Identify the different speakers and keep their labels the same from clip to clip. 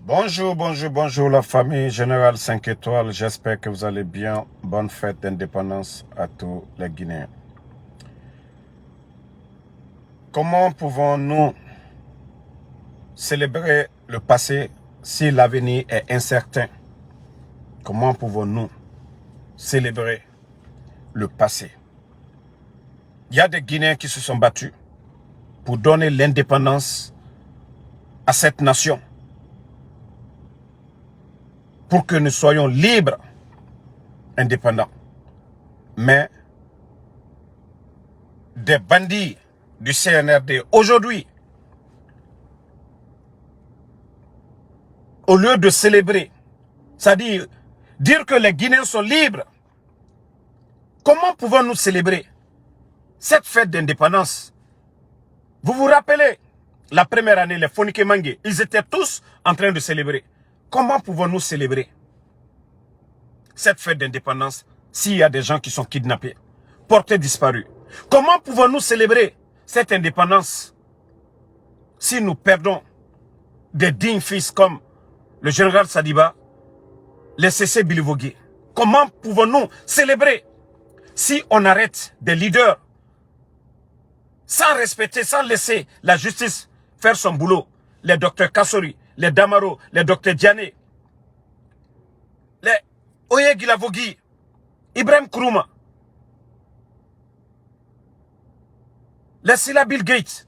Speaker 1: Bonjour, bonjour, bonjour la famille Générale 5 étoiles. J'espère que vous allez bien. Bonne fête d'indépendance à tous les Guinéens. Comment pouvons-nous célébrer le passé si l'avenir est incertain? Comment pouvons-nous célébrer le passé? Il y a des Guinéens qui se sont battus pour donner l'indépendance à cette nation, pour que nous soyons libres, indépendants. Mais des bandits du CNRD aujourd'hui, au lieu de célébrer, c'est-à-dire dire que les Guinéens sont libres, comment pouvons-nous célébrer cette fête d'indépendance? Vous vous rappelez, la première année, les Fonike Mangue, ils étaient tous en train de célébrer. Comment pouvons-nous célébrer cette fête d'indépendance s'il y a des gens qui sont kidnappés, portés disparus? Comment pouvons-nous célébrer cette indépendance si nous perdons des dignes fils comme le général Sadiba, les CC Bilivogui? Comment pouvons-nous célébrer si on arrête des leaders sans respecter, sans laisser la justice faire son boulot? Les docteurs Kassori, les Damaro, les docteurs Diané, les Oye Gilavogui, Ibrahim Kourouma, les Silla Bill Gates.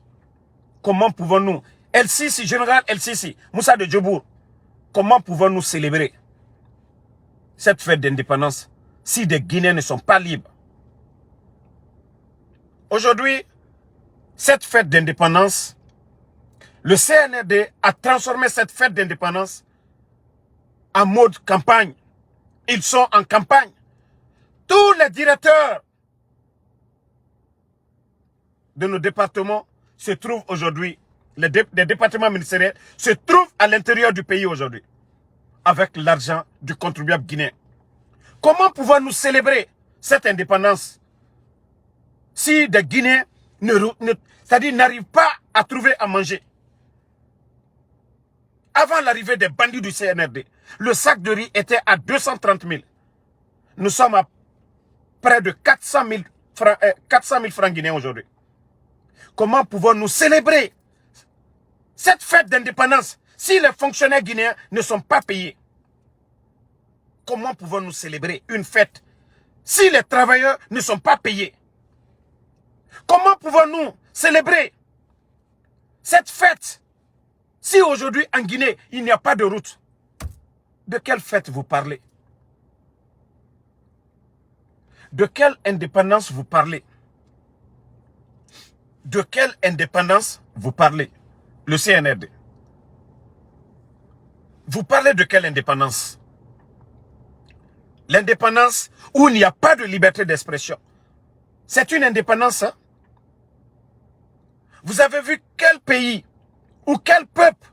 Speaker 1: Comment pouvons-nous, El-Sisi, général El-Sisi, Moussa de Djobour, comment pouvons-nous célébrer cette fête d'indépendance si des Guinéens ne sont pas libres? Aujourd'hui, cette fête d'indépendance, le CNRD a transformé cette fête d'indépendance en mode campagne. Ils sont en campagne. Tous les directeurs de nos départements se trouvent aujourd'hui, les départements ministériels se trouvent à l'intérieur du pays aujourd'hui, avec l'argent du contribuable guinéen. Comment pouvons-nous célébrer cette indépendance si des Guinéens c'est-à-dire n'arrivent pas à trouver à manger? Avant l'arrivée des bandits du CNRD, le sac de riz était à 230 000. Nous sommes à près de 400 000 francs guinéens aujourd'hui. Comment pouvons-nous célébrer cette fête d'indépendance si les fonctionnaires guinéens ne sont pas payés? Comment pouvons-nous célébrer une fête si les travailleurs ne sont pas payés? Comment pouvons-nous célébrer cette fête si aujourd'hui en Guinée il n'y a pas de route? De quelle fête vous parlez? De quelle indépendance vous parlez? De quelle indépendance vous parlez? Le CNRD. Vous parlez de quelle indépendance? L'indépendance où il n'y a pas de liberté d'expression. C'est une indépendance, hein? Vous avez vu quel pays ou quel peuple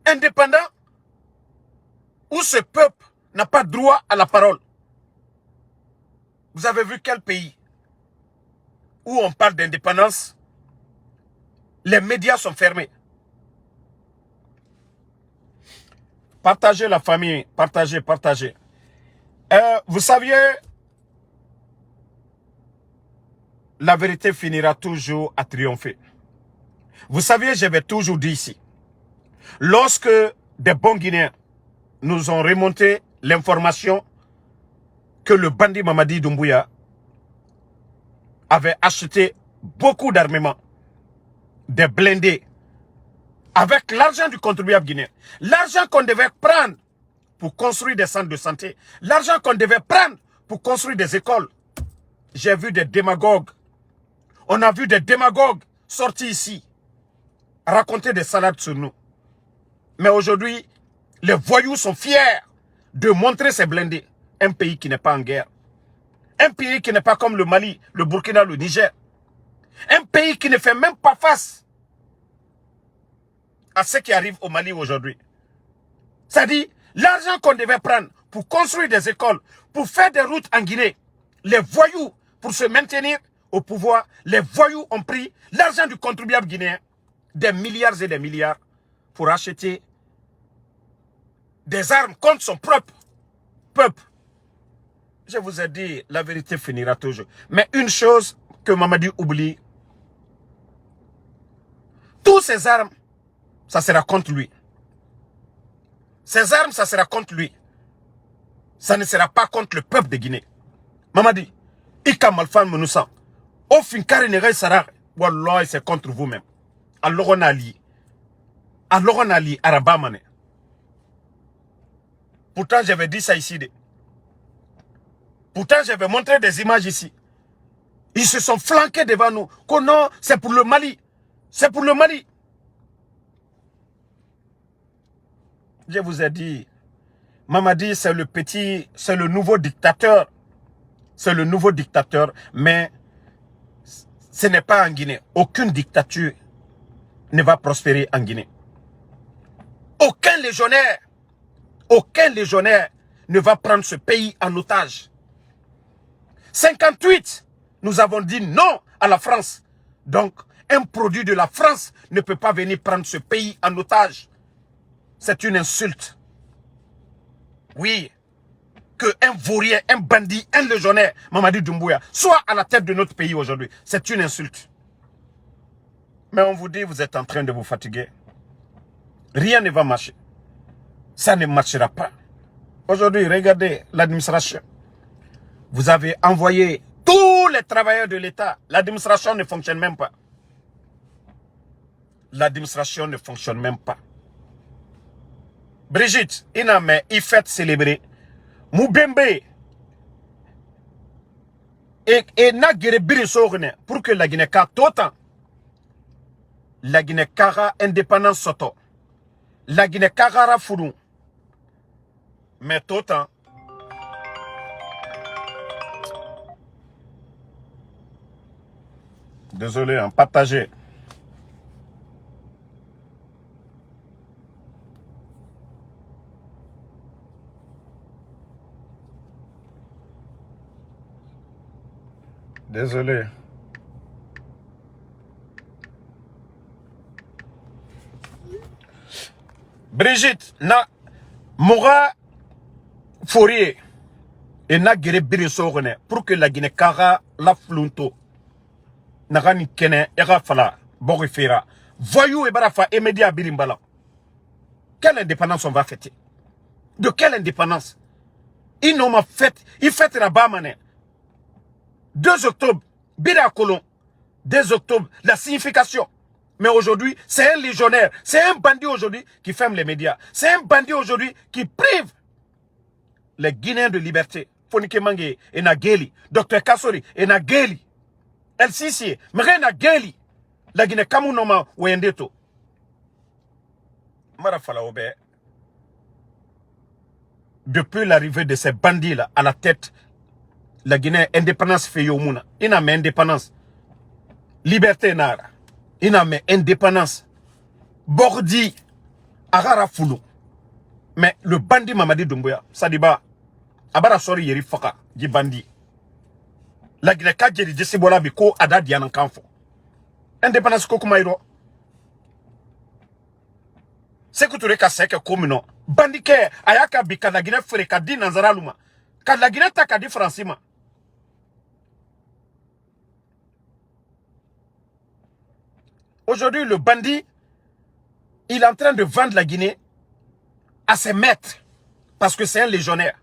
Speaker 1: indépendant où ce peuple n'a pas droit à la parole? Vous avez vu quel pays où on parle d'indépendance, les médias sont fermés? Partagez la famille, partagez, partagez. Vous saviez, la vérité finira toujours à triompher. Vous saviez, j'avais toujours dit ici, lorsque des bons Guinéens nous ont remonté l'information que le bandit Mamadi Doumbouya avait acheté beaucoup d'armements, des blindés, avec l'argent du contribuable guinéen, l'argent qu'on devait prendre pour construire des centres de santé, l'argent qu'on devait prendre pour construire des écoles. J'ai vu des démagogues, on a vu des démagogues sortis ici, raconter des salades sur nous. Mais aujourd'hui, les voyous sont fiers de montrer ces blindés. Un pays qui n'est pas en guerre. Un pays qui n'est pas comme le Mali, le Burkina, le Niger. Un pays qui ne fait même pas face à ce qui arrive au Mali aujourd'hui. C'est-à-dire, l'argent qu'on devait prendre pour construire des écoles, pour faire des routes en Guinée, les voyous, pour se maintenir au pouvoir, les voyous ont pris l'argent du contribuable guinéen, des milliards et des milliards, pour acheter des armes contre son propre peuple. Je vous ai dit, la vérité finira toujours. Mais une chose que Mamadi oublie, tous ces armes, ça sera contre lui. Ces armes, ça sera contre lui. Ça ne sera pas contre le peuple de Guinée. Mamadi, Ika Malfan Menoussa, au fin Karinere Sarah, Wallah, c'est contre vous-même. Alors on a lié. Alors on a lié, Arabamane. Pourtant, j'avais dit ça ici. Pourtant, j'avais montré des images ici. Ils se sont flanqués devant nous. Que non, c'est pour le Mali. C'est pour le Mali. Je vous ai dit, Mamadi, c'est le nouveau dictateur. C'est le nouveau dictateur, mais ce n'est pas en Guinée. Aucune dictature ne va prospérer en Guinée. Aucun légionnaire ne va prendre ce pays en otage. 58, nous avons dit non à la France. Donc, un produit de la France ne peut pas venir prendre ce pays en otage. C'est une insulte. Oui, qu'un vaurien, un bandit, un légionnaire, Mamadi Doumbouya, soit à la tête de notre pays aujourd'hui. C'est une insulte. Mais on vous dit, vous êtes en train de vous fatiguer. Rien ne va marcher. Ça ne marchera pas. Aujourd'hui, regardez l'administration. Vous avez envoyé tous les travailleurs de l'État. L'administration ne fonctionne même pas. L'administration ne fonctionne même pas. Brigitte, il fait célébrer. Moubembe. Et n'a guéri pour que la Guinée car autant. La Guinée kara indépendance soto. La Guinée kara foudou. Mais autant. Désolé, hein, partagez. Désolé. Brigitte, na Moura Fourier et na guéré Birisogone pour que la Guinée Kara la flunto. Nagani Kene, Era Fala, Borifera. Voyou et Barafa et Média Birimbala. Quelle indépendance on va fêter? De quelle indépendance? Ils n'ont pas fait, ils fêtent la Bamane. 2 octobre, Bira Colon. 2 octobre, la signification. Mais aujourd'hui, c'est un légionnaire, c'est un bandit aujourd'hui qui ferme les médias. C'est un bandit aujourd'hui qui prive les Guinéens de liberté. Fonike Mange, et Nageli, Dr Kassori, et Nageli. El Sisi, mais Nageli. La Guinée Kamounoma ou Endeto. Marafala Obe. Depuis l'arrivée de ces bandits-là à la tête, la Guinée indépendance fait Yomouna. Il n'a mais indépendance. Liberté Nara. Il n'a mais indépendance. Bordi. Agara Foulou. Mais le bandit Mamadi Doumbouya, Sadiba, Abara Sori Yeri Faka, dit bandit. La Guinée Kadjeri Jessibola Biko Ada Dianan Kanfo. Indépendance Kokumairo. C'est que tu es cassé que communo. Bandit ke ayaka bika la Guinée Freka di Nanzaraluma. Kad la Guinée taka di Francima. Aujourd'hui, le bandit, il est en train de vendre la Guinée à ses maîtres. Parce que c'est un légionnaire.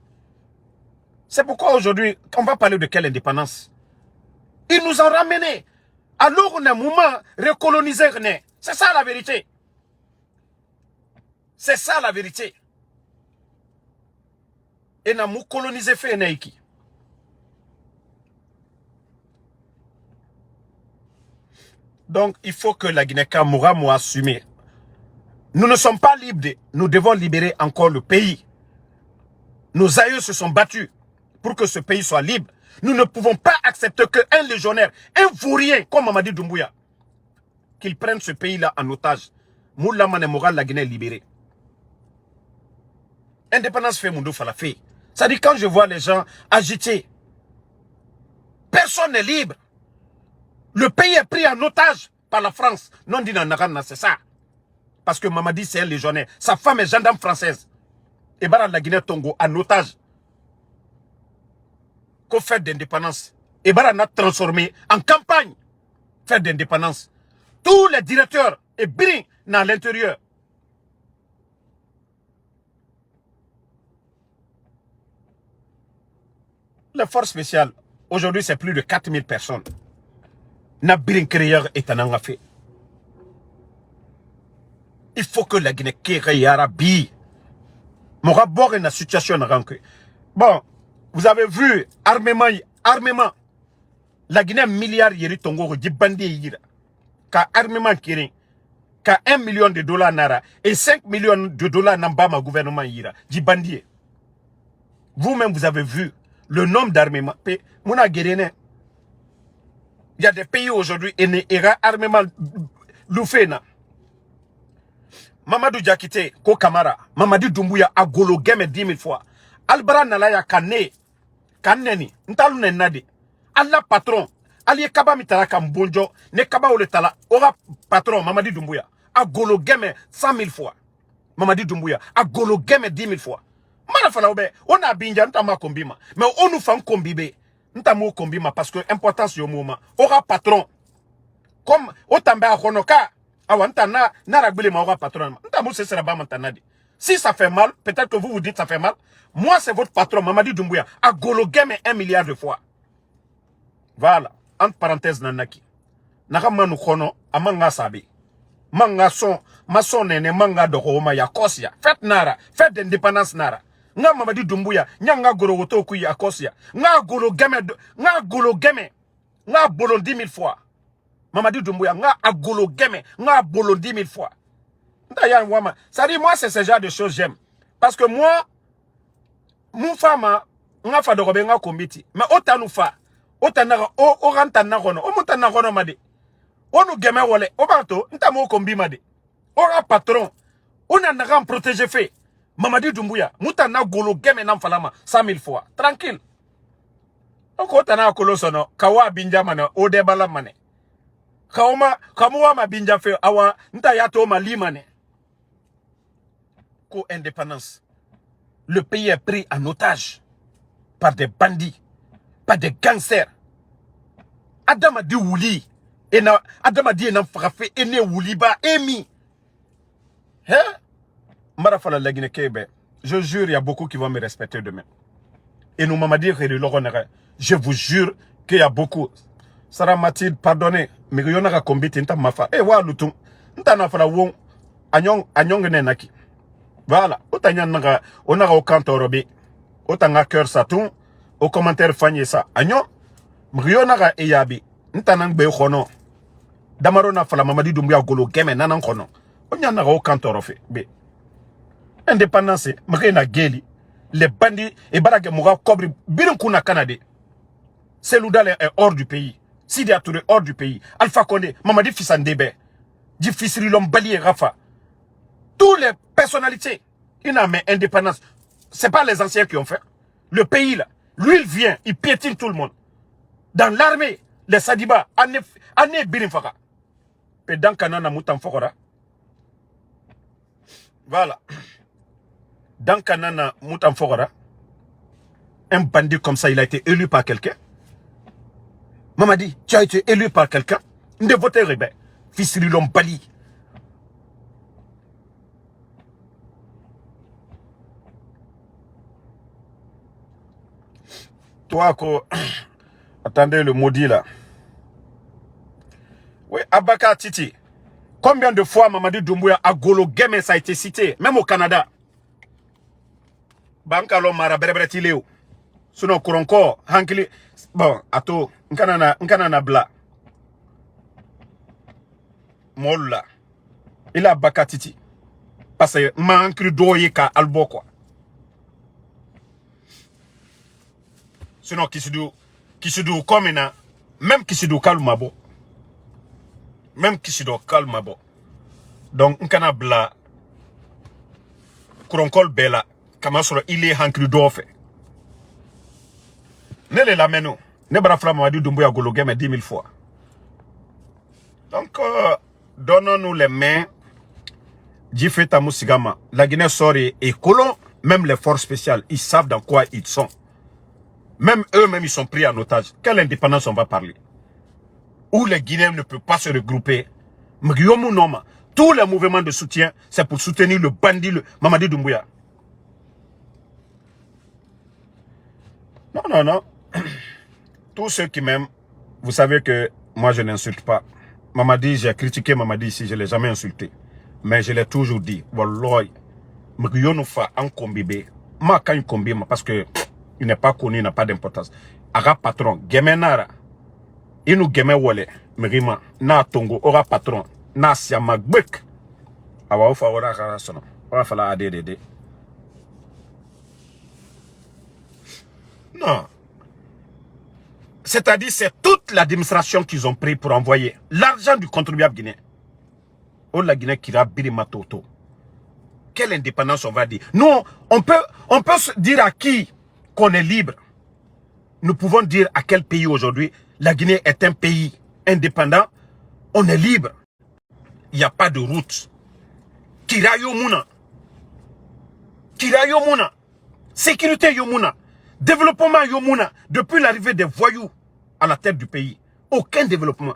Speaker 1: C'est pourquoi aujourd'hui, on va parler de quelle indépendance? Ils nous ont ramenés. Alors on a un moment recolonisé. C'est ça la vérité. C'est ça la vérité. Et on a colonisé fait Naiki. Donc, il faut que la Guinée-Ka Moura assume. Nous ne sommes pas libres. Nous devons libérer encore le pays. Nos aïeux se sont battus pour que ce pays soit libre. Nous ne pouvons pas accepter qu'un légionnaire, un vaurien comme Mamadi Doumbouya, qu'il prenne ce pays-là en otage. Moula Mane Moral, la Guinée est libérée. Indépendance fait Moundou Falafé. Ça dit quand je vois les gens agités, personne n'est libre. Le pays est pris en otage par la France. Non dit dans Narana, c'est ça. Parce que Mamadi c'est un légionnaire. Sa femme est gendarme française. et bara la Guinée Tongo en otage. Qu'au fait d'indépendance. Et bara n'a transformé en campagne. Fête d'indépendance. Tous les directeurs et brin dans l'intérieur. Les forces spéciales, aujourd'hui c'est plus de 4000 personnes. Na brin créeur est en fait. Il faut que la Guinée crée Arabi. Mon rapport est dans la situation. Bon, vous avez vu, armement. La Guinée, milliard yeri tongo di bandi yira. Ka armement kiri. Ka 1 million de dollars nara. Et 5 millions de dollars n'amba ma gouvernement yira. Di bandi. Vous-même, vous avez vu le nombre d'armements. Mouna guérine. Il y a des pays aujourd'hui, et armement loufena. Mamadou Diakité, Ko Kamara, Mamadou Doumbouya a golo game 10 000 fois. Albara Nalaya Kaneni, Ntalu Nenade. Allah patron, Ali Kaba Mitara Kambonjo, Ne Kaba Oletala, Ora patron, Mamadou Doumbouya, a golo game 100 000 fois. Mamadou Doumbouya, a golo game 10 000 fois. Manafala Obe, on a binja, Ntama Kombima, mais on nous fait Kombibe, Ntamo Kombima, parce que importance au moment. Ora patron, comme Otamba Honoka. Si ça fait mal, peut-être que vous vous dites ça fait mal. Moi, c'est votre patron, Mamadi Doumbouya, a gologué 1 milliard de fois. Voilà. Entre parenthèses, nanaki. Nakamanu kono, amanga sabi. Manga son, mason nene manga de Roma ya kosia. Fête nara, fête d'indépendance nara. Nga Mamadi Doumbouya, nga golo woto kuya kosia. Nga golo game, nga bolon 10 000 fois. Mamadi Doumbouya, nga agolo game, nga bolo 10 000 fois. Ça dit, moi, c'est ce genre de choses j'aime. Parce que moi, mon femme, nga fa de robe nga kombiti. Mais autant nous fa, autant na o ranta na rono, o monta na rono made. O nous game wole, o bato, nta mo kombi made. Ora patron, on a na protéger fait. Mamadi Doumbouya, muta na golo game na falama 100 000 fois. Tranquille. Donc autant na kolosono, kawa binjamana, o debala mane. Kamuwa ma binja fe awa nta yato ma limane. Co-indépendance. Le pays est pris en otage par des bandits, par des gangsters. Adam a dit Wouli. Adam a dit en frappé ene Wouli ba emi. Hein? Marafala la Guinée Kébé. Je jure, il y a beaucoup qui vont me respecter demain. Et nous m'avons dit que je vous jure qu'il y a beaucoup. Sarah Mathilde, pardonnez, mais il y a un combat inta mafa. Eh wa lutum, inta na fala won anyong nenaki. Voilà, otanya naga onaga au kantorobe, otanga cœur satum, au commentaire fanye ça. Anyon, mrionaga eyabi, inta nang be khono. Damaro na fala Mamadi Doumbouya golo game nanan khono. Onya naga au kantorofe be. Indépendance, mrena geli, les bandits et barage moura kobri birin kuna Canada. Seloudal est hors du pays. Sidi Touré hors du pays. Alpha Condé, Mamadi Fissandebe, Djifisri Lombali et Rafa. Toutes les personnalités, il n'a mais indépendance. Ce n'est pas les anciens qui ont fait. Le pays là, lui il vient, il piétine tout le monde. Dans l'armée, les Sadiba, Ané Birinfaka. Et dans Kanana Moutan Fokora. Voilà. Dans Kanana Moutan Fokora, un bandit comme ça, il a été élu par quelqu'un. Mamadi, tu as été élu par quelqu'un. Ne votez rebelle. Fils de Lombali. Toi, attendez le maudit là. Oui, Abaka Titi. Combien de fois Mamadi Doumbouya a golo game ça a été cité, même au Canada. Bankalo Mara Berebretileo. Sinon, Kouronko, Hankili. Bon, ato, Nkanana Bla. Molla. Il a Bakatiti. Parce que Mankri Doyeka Albo quoi. Sinon, Kisidou comme même Kisidou Kalmabo. Même Kisidou Kalmabo. Donc, Nkana Bla. Kouronkol Bela. Kamasoro, il est Hankri Dofe. Ne les lameno. Ne brafla Mamadi Doumbouya golo game 10 000 fois. Donc, donnons-nous les mains. Jifeta Moussigama. La Guinée sort et colon. Même les forces spéciales, ils savent dans quoi ils sont. Même eux-mêmes, ils sont pris en otage. Quelle indépendance on va parler? Où les Guinéens ne peuvent pas se regrouper. Tous les mouvements de soutien, c'est pour soutenir le bandit, le Mamadi Doumbouya. Non, non, non. Tous ceux qui m'aiment, vous savez que moi, je n'insulte pas. Mamadi, j'ai critiqué Mamadi ici, je ne l'ai jamais insulté. Mais je l'ai toujours dit. Wallahi, Mgyonufa en kombibé. Ma kan kombé, parce que il n'est pas connu, il n'a pas d'importance. Aga patron, Gemenara. Il nous geme wole. Mrima, na tongo, ora patron. Na siama gbek. Awa ufa ora kara sono. Ora fala adedede. Non. C'est-à-dire, c'est toute l'administration qu'ils ont pris pour envoyer l'argent du contribuable guinéen. Oh, la Guinée qui a birima toto. Quelle indépendance on va dire? Nous, on peut se dire à qui qu'on est libre. Nous pouvons dire à quel pays aujourd'hui la Guinée est un pays indépendant. On est libre. Il n'y a pas de route. Kira Yomuna. Kira Yomuna. Sécurité Yomuna. Développement Yomuna. Depuis l'arrivée des voyous à la tête du pays. Aucun développement.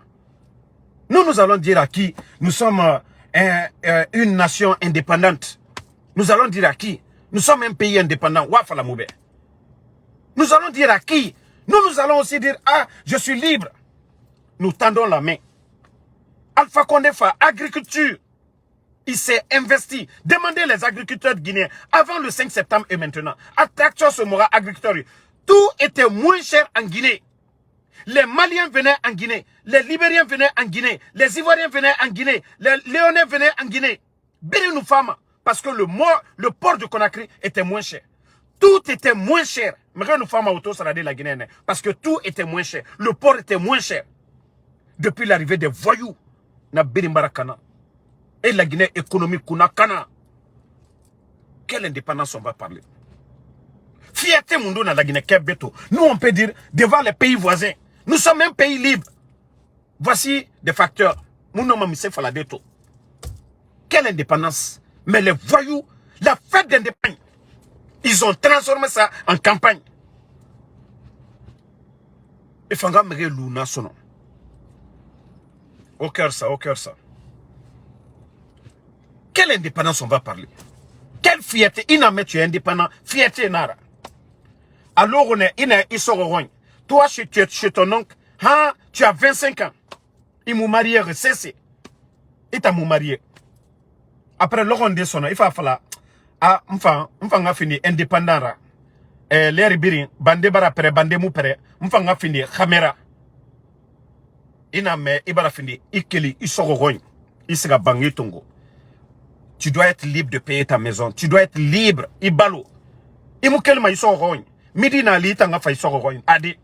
Speaker 1: Nous allons dire à qui nous sommes une nation indépendante. Nous allons dire à qui nous sommes un pays indépendant. Wafala Moube. Nous allons dire à qui nous allons aussi dire, ah, je suis libre. Nous tendons la main. Alpha Condé Fa, agriculture. Il s'est investi. Demandez les agriculteurs guinéens avant le 5 septembre et maintenant. Attraction Somora, agriculteurs. Tout était moins cher en Guinée. Les Maliens venaient en Guinée. Les Libériens venaient en Guinée. Les Ivoiriens venaient en Guinée. Les Léonais venaient en Guinée. Birinou Fama. Parce que le port de Conakry était moins cher. Tout était moins cher. Parce que tout était moins cher. Le port était moins cher. Depuis l'arrivée des voyous. Na Birimbarakana. Et la Guinée économique Kunakana. Quelle indépendance on va parler? Fierté Mundo na la Guinée Kebeto. Nous on peut dire devant les pays voisins. Nous sommes un pays libre. Voici des facteurs. Quelle indépendance? Mais les voyous, la fête d'indépendance, ils ont transformé ça en campagne. Et Fanga Mère Luna Sono. Au cœur ça, au cœur ça. Quelle indépendance on va parler? Quelle fierté? Iname, tu es indépendant. Fierté Nara. Alors on est, ils sont rogne. Toi, chez ton oncle, hein, tu as 25 ans. Il m'a marié, recessé. Il t'a marié. Après, l'on dit son nom, il va falloir, ah, enfin, a fini indépendant. L'air birin, bandé bara pere, bandé mou pere, a fini, caméra. Iname, il va fini, ikeli, il sort rogne. Il sera bangé tongo. Tu dois être libre de payer ta maison. Tu dois être libre. Ibalo. Imoukelma, il sort rogne. Midi na li, tanga fa, il sort rogne. Adi.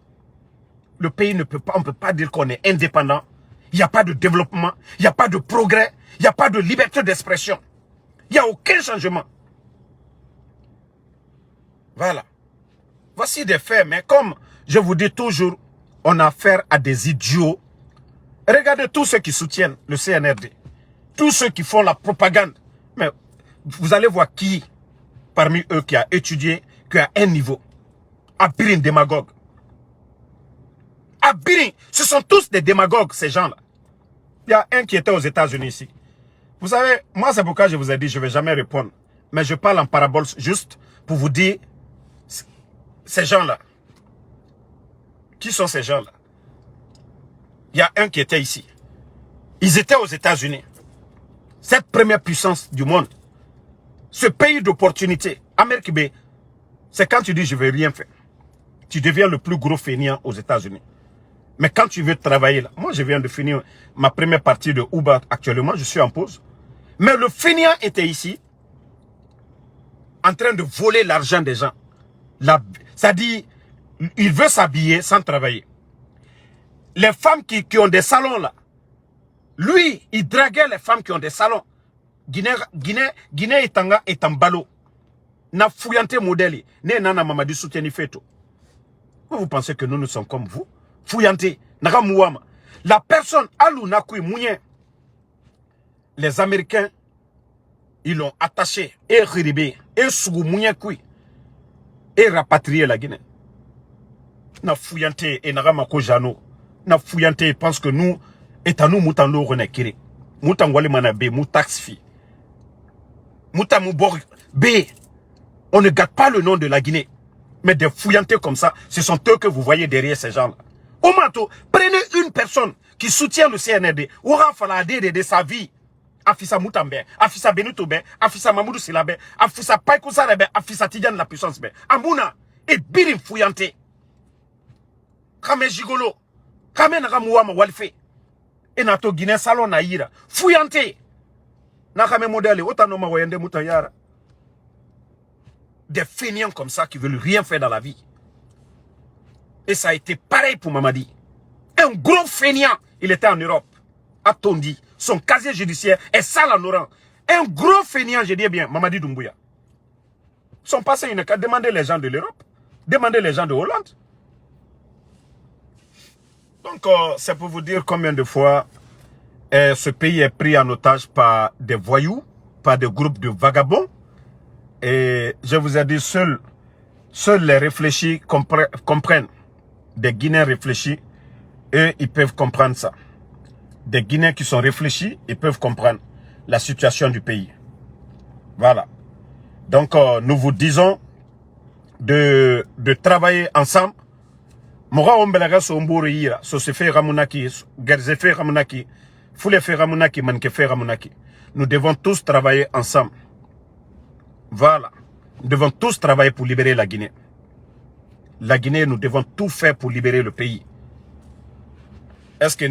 Speaker 1: Le pays ne peut pas, on ne peut pas dire qu'on est indépendant. Il n'y a pas de développement, il n'y a pas de progrès, il n'y a pas de liberté d'expression. Il n'y a aucun changement. Voilà. Voici des faits, mais comme je vous dis toujours, on a affaire à des idiots. Regardez tous ceux qui soutiennent le CNRD. Tous ceux qui font la propagande. Mais vous allez voir qui, parmi eux, qui a étudié, qui a un niveau. Abirin démagogue. Abirin, ce sont tous des démagogues, ces gens-là. Il y a un qui était aux États-Unis ici. Vous savez, moi c'est pourquoi je vous ai dit, je ne vais jamais répondre. Mais je parle en parabole juste pour vous dire, ces gens-là. Qui sont ces gens-là? Il y a un qui était ici. Ils étaient aux États-Unis. Cette première puissance du monde. Ce pays d'opportunité. Amérique B, c'est quand tu dis je ne vais rien faire. Tu deviens le plus gros fainéant aux États-Unis. Mais quand tu veux travailler là, moi je viens de finir ma première partie de Uber actuellement, je suis en pause. Mais le fainéant était ici, en train de voler l'argent des gens. C'est-à-dire, il veut s'habiller sans travailler. Les femmes qui ont des salons là, lui, il draguait les femmes qui ont des salons. Guinée Etanga est en ballot. Na fouillante modèle, ne nana mamadi soutenu feto. Vous pensez que nous sommes comme vous? Fouillante, nagamouama. La personne, alou nakui mounyen. Les Américains ils l'ont attaché, et Ribé, et Sougoumouniakoui, et rapatrié la Guinée. Na fouillanté, et Naramako Jano, na fouillanté, pense que nous, et à nous, Moutando Renekiri, Moutangwale Manabe, Moutaxfi, Moutamouborg, B. On ne gâte pas le nom de la Guinée. Mais des fouillantés comme ça, ce sont eux que vous voyez derrière ces gens-là. Au manteau, prenez une personne qui soutient le CNRD, aura fallu de sa vie. Afissa Moutambe, Afissa Benoutoube, Afissa Mamoudou Silabe, Afissa Paikoussarebe, Afissa Tidiane la puissance. Amouna et Birim fouillanté. Kame Gigolo, Kame Naramouama Walfe. Et Nato Guinée Salon Naïra. Fouillanté. Nakame modèle, Otanoma Wayende Moutayara. Des feignants comme ça qui veulent rien faire dans la vie. Et ça a été pareil pour Mamadi. Un gros feignant, il était en Europe. A Tondi, son casier judiciaire est sale en orange. Un gros feignant, je dis bien, Mamadi Doumbouya. Son passé, il n'a qu'à demander les gens de l'Europe. Demander les gens de Hollande. Donc, c'est pour vous dire combien de fois ce pays est pris en otage par des voyous, par des groupes de vagabonds. Et je vous ai dit, seuls les réfléchis comprennent. Des Guinéens réfléchis, eux, ils peuvent comprendre ça. Des Guinéens qui sont réfléchis, ils peuvent comprendre la situation du pays. Voilà. Donc, nous vous disons de travailler ensemble. Mora ombelaga so mburu yira, so se fait ramunaki, gerze fait ramunaki, foule fait ramunaki, manke fait ramunaki. Nous devons tous travailler ensemble. Voilà. Nous devons tous travailler pour libérer la Guinée. La Guinée, nous devons tout faire pour libérer le pays. Est-ce que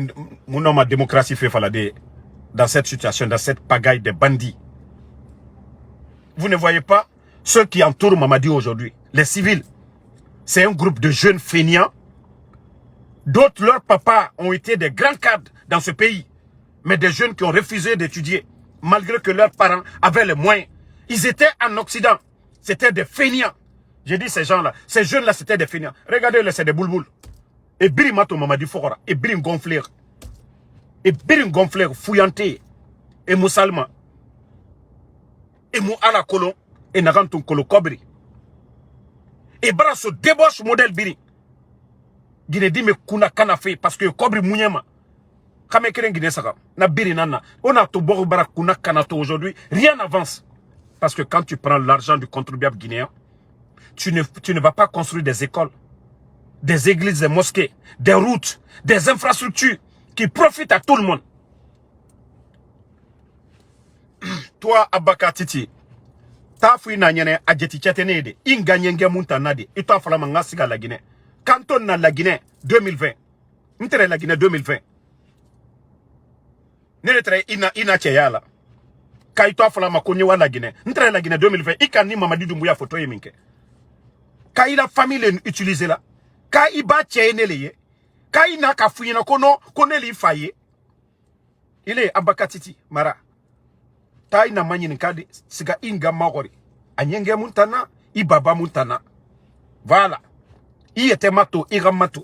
Speaker 1: mon homme a démocratie fait falade dans cette situation, dans cette pagaille de bandits? Vous ne voyez pas ceux qui entourent Mamadi aujourd'hui, les civils. C'est un groupe de jeunes feignants. D'autres, leurs papas ont été des grands cadres dans ce pays. Mais des jeunes qui ont refusé d'étudier, malgré que leurs parents avaient les moyens. Ils étaient en Occident. C'était des feignants. J'ai dit ces gens-là, ces jeunes-là, c'était des feignants. Regardez-les, c'est des boulboules. Et Birim Mato Mamadi Fokora, et Birim Gonfler. Et Birim Gonfler, Fouillanté, et Moussalma. Et Mou Ala Kolon, et Naganton Kolo Kobri. Et Brasso débauche modèle Birim. Guinée dit me kuna kanafe parce que Kobri Mouniema. Kame Keren Guinée Saka, na Birim Nana. On a tout beau barak kuna kanato aujourd'hui. Rien n'avance. Parce que quand tu prends l'argent du contribuable guinéen, tu ne vas pas construire des écoles, des églises, des mosquées, des routes, des infrastructures qui profitent à tout le monde. Toi, Abaka Titi, ta fouina nyene adjeti tchatene inga nyenge muntanade, ito afala mangasiga la Guinée. Quand on a la Guinée 2020, n'tere la Guinée 2020, n'tere ina cheyala. Ka ito afala makonye wa la Guinée, n'tere la Guinée 2020, ika ni Mamadi Doumbouya photo yeminke. Ka ila famille utilisée là, ka iba cheyene leye, ka ina ka fuyina kono li faye. Il est Abaka Titi, Mara. Ta ina manyini kadi, siga inga magori. Anyenge muntana, ibaba muntana. Voilà. I était mato, iramato.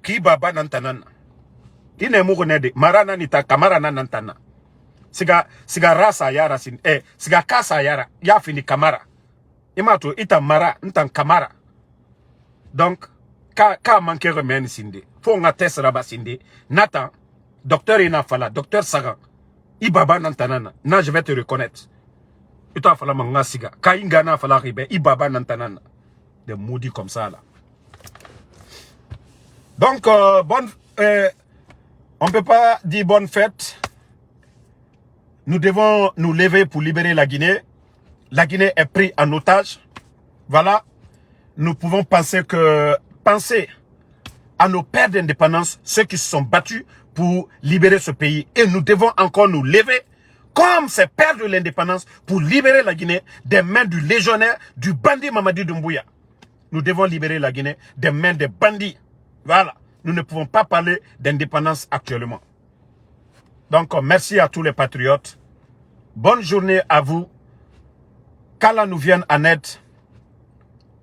Speaker 1: Ki baba nantanana. Ine mugonede, marana nita kamara nantana. Siga rasa yara sin, siga kasa yara, ya fini kamara. Imato, ita mara, ntan kamara. Donc, ka manque remède sinde. Faut nga test raba sinde. Nathan, docteur ina fala, docteur Sagan. Ibaba nantanana. Na, je vais te reconnaître. Ita fala manga siga. Ka ingana fala ribe, ibaba nantanana. Des maudits comme ça là. Donc, on ne peut pas dire bonne fête. Nous devons nous lever pour libérer la Guinée. La Guinée est prise en otage. Voilà. Nous pouvons penser à nos pères d'indépendance, ceux qui se sont battus pour libérer ce pays. Et nous devons encore nous lever comme ces pères de l'indépendance pour libérer la Guinée des mains du légionnaire, du bandit Mamadi Doumbouya. Nous devons libérer la Guinée des mains des bandits. Voilà. Nous ne pouvons pas parler d'indépendance actuellement. Donc, merci à tous les patriotes. Bonne journée à vous. Qu'Allah nous vienne en aide.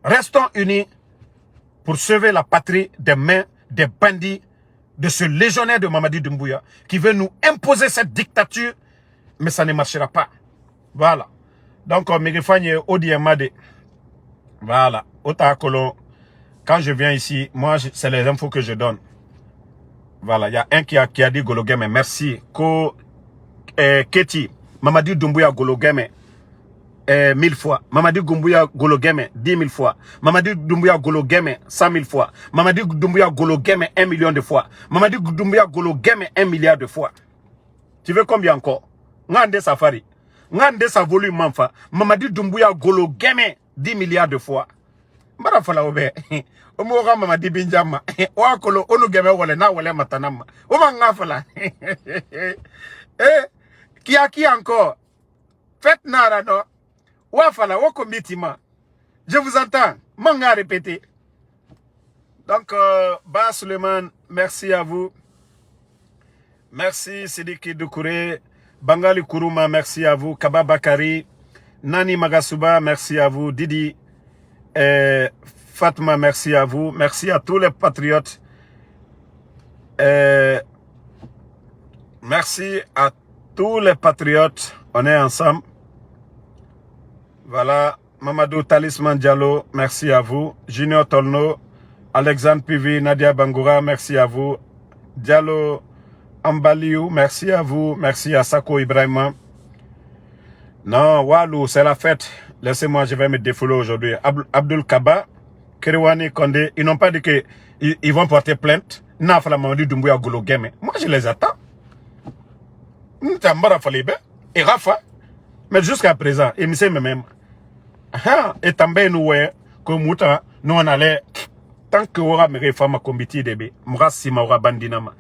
Speaker 1: Restons unis pour sauver la patrie des mains des bandits, de ce légionnaire de Mamadi Doumbouya qui veut nous imposer cette dictature mais ça ne marchera pas. Voilà. Donc, Mirifagne Odiemade. Voilà. Otakolo. Quand je viens ici, moi, c'est les infos que je donne. Voilà. Il y a un qui a dit Gologeme. Merci. Keti. Mamadi Doumbouya Gologeme. 1000 fois. Mamadi Doumbouya Gologeme 10 000 fois. Mamadi Doumbouya Gologeme 100 000 fois. Mamadi Doumbouya Gologeme 1 million de fois. Mamadi Doumbouya Gologeme 1 milliard de fois. Tu veux combien encore? Ngande Safari. Ngande sa volume manfa. Mamadi Doumbouya Gologeme 10 milliards de fois. Mbara fala obe. Omoga Mamadi Binjama. Wakolo onu geme wale na wale matanama. Oma ngafala. Qui encore? Faites nara no. Wafala wako mitima. Je vous entends. Manga répéter. Donc Ba Suleiman, merci à vous. Merci Sidiki Doukouré. Bangali Kourouma, merci à vous. Kaba Bakari. Nani Magasuba, merci à vous. Didi Fatma, merci à vous. Merci à tous les patriotes. Merci à tous les patriotes. On est ensemble. Voilà. Mamadou Talisman Diallo, merci à vous. Junior Tolno, Alexandre Pivi, Nadia Bangoura, merci à vous. Diallo Ambaliou, merci à vous. Merci à Sako Ibrahima. Non, Walou, c'est la fête. Laissez-moi, je vais me défouler aujourd'hui. Abdul Kaba, Keriwani Kondé, ils n'ont pas dit qu'ils vont porter plainte. Nafala Mamadi Doumbouya Gologeme. Moi, je les attends. Ntambara Falibe et Rafa. Mais jusqu'à présent, ils me disent même. Et tambe nous, comme Mouta, nous on allait. Tant que aura mes réformes comité DB, Moura Sima aura Bandinama.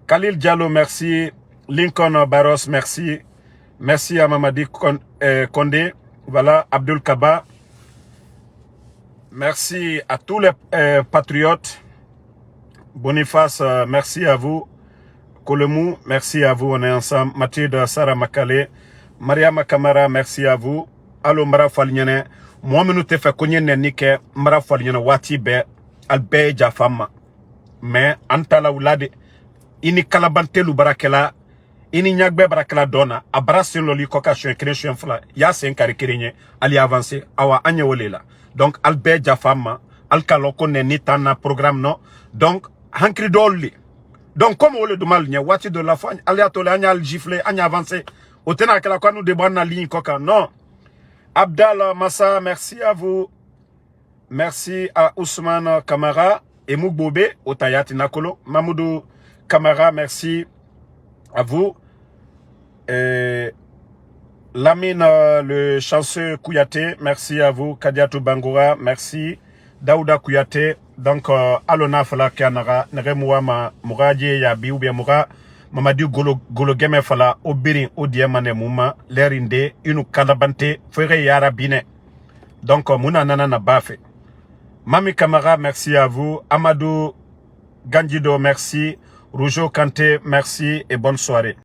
Speaker 1: Khalil Diallo, merci. Lincoln Barros, merci. Merci à Mamadi Kondé. Voilà, Abdul Kaba. Merci à tous les patriotes. Boniface, merci à vous. Kolemu, merci à vous, on est ensemble. Mathilde Sarah Makale. Mariama Kamara, merci à vous. Allo Mara Falignane. Moi, nous te fait connaître Nike. Mara Falignane, Wati Be. Albe Jafama. Mais, Antala Oulade. Ini Kalabantelu Barakela. Ini Nyagbe Barakela Dona. Abrasin Loli Koka Chuen Chuen Fla. Ya c'est un carré Ali avancer. Awa Anya Wolela. Donc, Albe Jafama. Alkaloko ne nitana programme non. Donc, Hankri Dolli. Donc, comme on le demande, il y a Wati de la fin. Aléatole, Anya al gifle, Anya avancer. Otena kala kwa nous débat na ligne Koka. Non. Abdallah Massa, merci à vous. Merci à Ousmane Kamara et Moukboube, Otayati Nakolo. Mamoudou Kamara, merci à vous. Lamine, le chanceux Kouyaté, merci à vous. Kadiatou Bangoura, merci. Daouda Kouyaté, donc, Alona Fala Kianara, Neremouama, Mouradie Yabi ou bien Moura, Mamadi Gologeme Fala, Obirin, Odiemane Mouma, Lerinde, Inu Kalabante, Fere Yarabine. Donc, Mouna Nanana Bafe. Mami Kamara, merci à vous. Amadou Gandido, merci. Roujo Kanté, merci et bonne soirée.